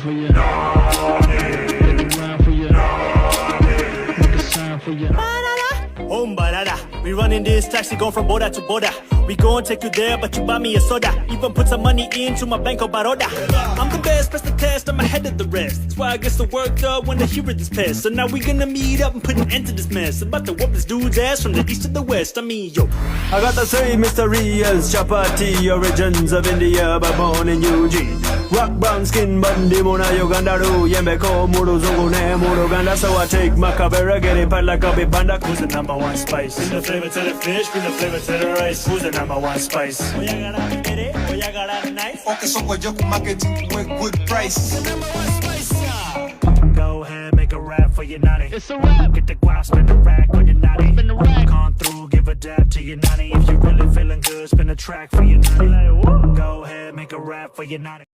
for you. Make a rhyme for you. Make a sign for you. We running this taxi going from border to border. We gon' take you there, but you buy me a soda. Even put some money into my Bank of Baroda. I'm the best, press the test, I'm ahead of the rest. That's why I get the work up when the hero this pest. So now we gonna meet up and put an end to this mess. About to whoop this dude's ass from the east to the west. I mean, yo. I got the same mystery as chapati, origins of India, but born in Eugene. Rock brown skin, bandi mona Uganda, Yembeko, Muru Zugune, Muru Ganda. So I take my cabera, get it, like a banda. Who's the number one spice? Bring the flavor to the fish, bring the flavor to the rice. Who's the number one spice? Oh, you gotta get it, oh, you gotta nice. Okay, so what you marketing with good price. Number one spice, Go ahead, make a rap for your naughty. It's a rap. Get the guap, spin the rack on your naughty. Spin the rack. Come through, give a dab to your naughty. If you really feeling good, spin a track for your naughty. Go ahead, make a rap for your naughty.